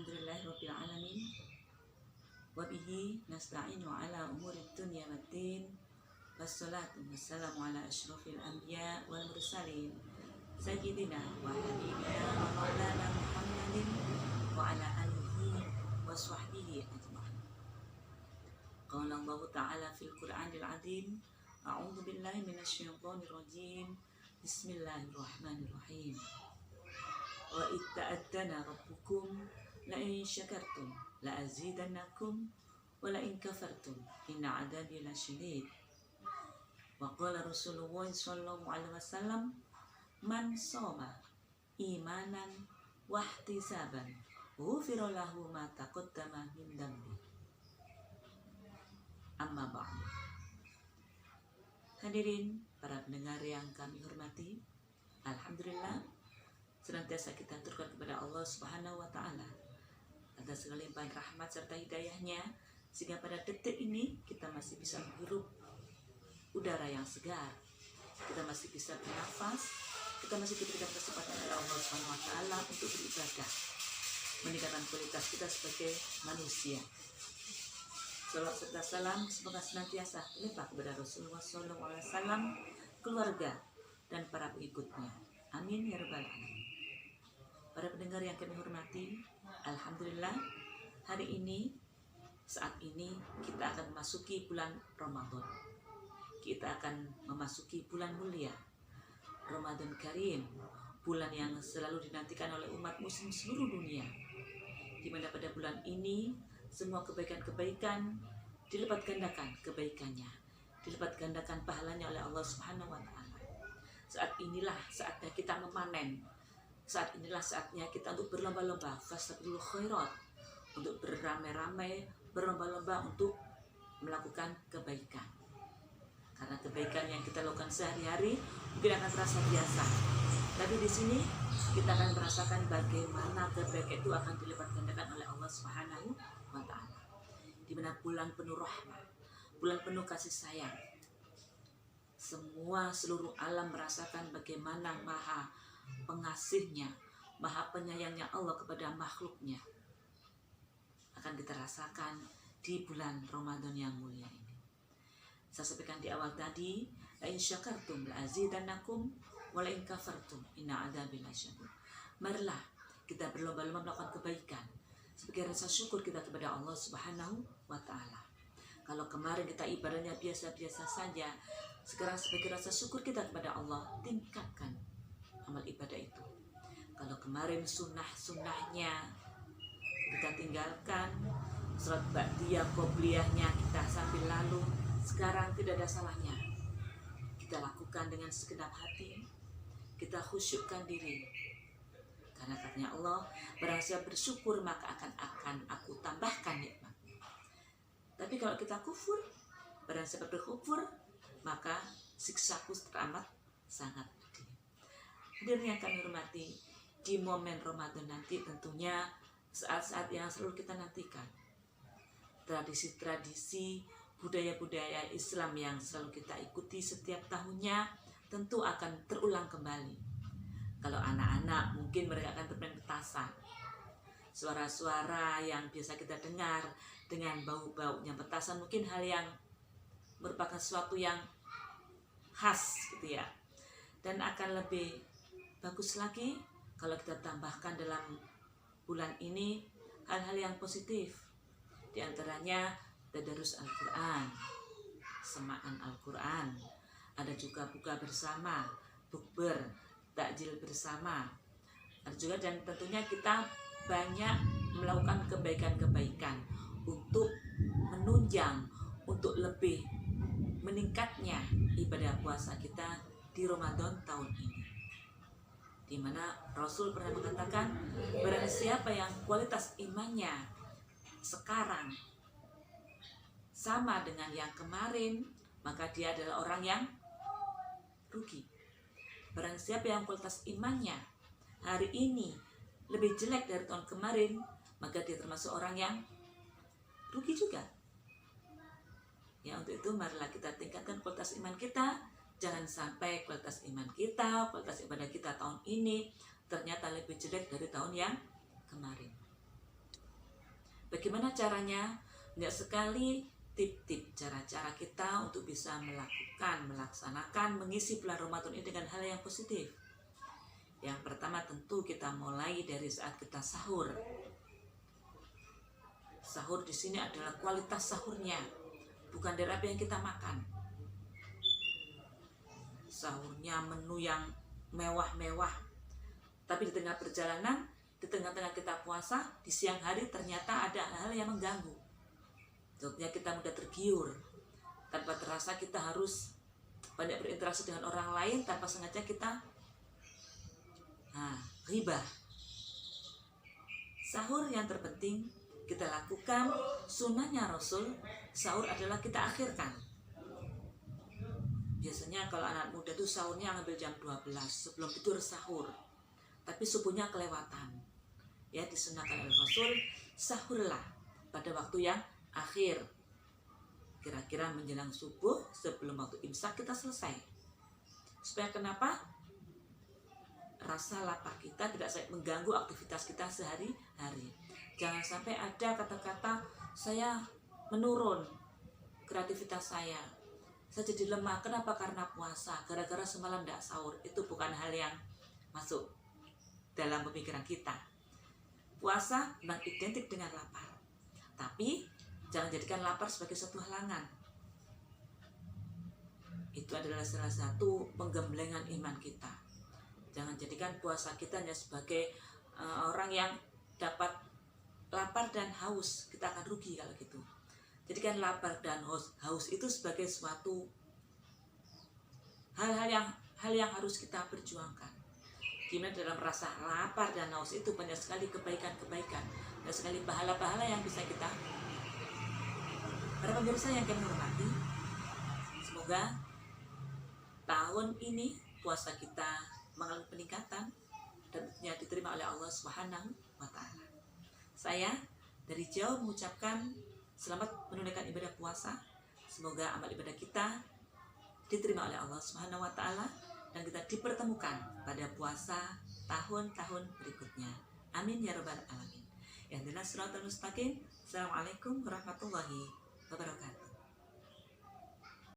Alhamdulillahirabbil alamin. Wa bihi nasta'inu ala umuri dunya waddin. Wassalatu wassalamu ala asyrafil anbiya wal mursalin sayyidina wa habibina wa maulana Muhammadin wa ala alihi wa sahbihi ajma'in. Qala Allah ta'ala fil Qur'anil azim. A'udzu billahi minasyaitonir rajim. Bismillahirrahmanirrahim. Wa itta'addana rabbukum la in syakartum la azidannakum wa la in kafartum inna adabi lasyadid. Wa qala Rasulullah sallallahu alaihi wasallam, man shoma imanan wa ihtisaban ghufira lahu ma taqaddama min dambi. Amma ba'd. Hadirin para pendengar yang kami hormati, alhamdulillah senantiasa kita aturkan kepada Allah Subhanahu wa taala atas segala limpahan rahmat serta hidayahnya, sehingga pada detik ini kita masih bisa menghirup udara yang segar, kita masih bisa bernafas, kita masih diberikan kesempatan oleh Allah Subhanahu wa taala untuk beribadah, meningkatkan kualitas kita sebagai manusia. Salawat serta salam semoga senantiasa terlimpah kepada Rasulullah SAW, keluarga dan para pengikutnya. Amin ya rabbal alamin. Para pendengar yang kami hormati, alhamdulillah hari ini, saat ini kita akan memasuki bulan Ramadan. Kita akan memasuki bulan mulia, Ramadan Karim, bulan yang selalu dinantikan oleh umat muslim seluruh dunia, di mana pada bulan ini semua kebaikan-kebaikan dilipat gandakan kebaikannya, dilipat gandakan pahalanya oleh Allah Subhanahu wa taala. Saat inilah saatnya kita memanen. Saat inilah saatnya kita untuk berlomba-lomba, fastabiqul khairat, untuk beramai-ramai, berlomba-lomba untuk melakukan kebaikan. Karena kebaikan yang kita lakukan sehari-hari mungkin akan terasa biasa, tapi di sini kita akan merasakan bagaimana kebaikan itu akan dilipat gandakan oleh Allah Subhanahu wa taala. Di mana bulan penuh rahmat, bulan penuh kasih sayang. Seluruh alam merasakan bagaimana maha pengasihnya, maha penyayangnya Allah kepada makhluknya akan kita rasakan di bulan Ramadan yang mulia ini. Saya sampaikan di awal tadi, la in syakartum la azidannakum wa la in kafartum inna adzabi lasyadid. Marilah kita berlomba-lomba melakukan kebaikan sebagai rasa syukur kita kepada Allah Subhanahu wa taala. Kalau kemarin kita ibadahnya biasa-biasa saja, sekarang sebagai rasa syukur kita kepada Allah, tingkatkan amal ibadah itu. Kalau kemarin sunnah-sunnahnya kita tinggalkan, salat ba'diyah qobliyahnya kita sambil lalu, sekarang tidak ada salahnya kita lakukan dengan segenap hati, kita khusyukkan diri. Karena katanya Allah, barang siapa bersyukur maka akan aku tambahkan nikmat. Tapi kalau kita kufur, barang siapa berkufur maka siksaku teramat sangat pedih. Hadirin yang kami hormati, di momen Ramadan nanti tentunya saat-saat yang selalu kita nantikan, tradisi-tradisi, budaya-budaya Islam yang selalu kita ikuti setiap tahunnya tentu akan terulang kembali. Kalau anak-anak mungkin mereka akan bermain petasan. Suara-suara yang biasa kita dengar dengan bau-baunya petasan mungkin hal yang merupakan sesuatu yang khas gitu ya. Dan akan lebih bagus lagi kalau kita tambahkan dalam bulan ini hal-hal yang positif. Di antaranya tadarus Al-Quran, semaan Al-Quran, ada juga buka bersama, bukber, takjil bersama, ada juga, dan tentunya kita banyak melakukan kebaikan-kebaikan untuk menunjang, untuk lebih meningkatnya ibadah puasa kita di Ramadan tahun ini. Di mana Rasul pernah mengatakan, barang siapa yang kualitas imannya sekarang sama dengan yang kemarin, maka dia adalah orang yang rugi. Barang siapa yang kualitas imannya hari ini lebih jelek dari tahun kemarin, maka dia termasuk orang yang rugi juga. Ya, untuk itu marilah kita tingkatkan kualitas iman kita. Jangan sampai kualitas iman kita, kualitas ibadah kita tahun ini ternyata lebih jelek dari tahun yang kemarin. Bagaimana caranya? Banyak sekali tip-tip cara-cara kita untuk bisa melaksanakan, mengisi bulan Ramadan ini dengan hal yang positif. Yang pertama tentu kita mulai dari saat kita sahur. Sahur di sini adalah kualitas sahurnya, bukan dari apa yang kita makan. Sahurnya menu yang mewah-mewah, tapi di tengah perjalanan, di tengah-tengah kita puasa, di siang hari ternyata ada hal-hal yang mengganggu. Contohnya kita mudah tergiur, tanpa terasa kita harus banyak berinteraksi dengan orang lain, tanpa sengaja kita ghibah. Sahur yang terpenting kita lakukan, sunnahnya Rasul, sahur adalah kita akhirkan. Biasanya kalau anak muda itu sahurnya ngambil jam 12, sebelum tidur sahur, tapi subuhnya kelewatan. Ya, disunahkan oleh Rasul, sahurlah pada waktu yang akhir, kira-kira menjelang subuh, sebelum waktu imsak kita selesai. Supaya kenapa? Rasa lapar kita tidak mengganggu aktivitas kita sehari-hari. Jangan sampai ada kata-kata saya menurun kreativitas saya jadi lemah. Kenapa? Karena puasa, gara-gara semalam tidak sahur. Itu bukan hal yang masuk dalam pemikiran kita. Puasa memang identik dengan lapar, tapi jangan jadikan lapar sebagai suatu halangan. Itu adalah salah satu penggemblengan iman kita. Jangan jadikan puasa kita hanya sebagai orang yang dapat lapar dan haus. Kita akan rugi kalau gitu. Jadikan lapar dan haus itu sebagai suatu hal yang harus kita perjuangkan. Gimana dalam rasa lapar dan haus itu banyak sekali kebaikan-kebaikan, banyak sekali pahala-pahala yang bisa kita. Para pemirsa yang kami hormati, semoga tahun ini puasa kita mengalami peningkatan dan tentunya diterima oleh Allah Subhanahu wa Ta'ala. Saya dari jauh mengucapkan selamat menunaikan ibadah puasa. Semoga amal ibadah kita diterima oleh Allah Subhanahu wa Ta'ala dan kita dipertemukan pada puasa tahun-tahun berikutnya. Amin ya rabbal alamin. Ihdinas siratal mustaqim. Assalamualaikum warahmatullahi wabarakatuh.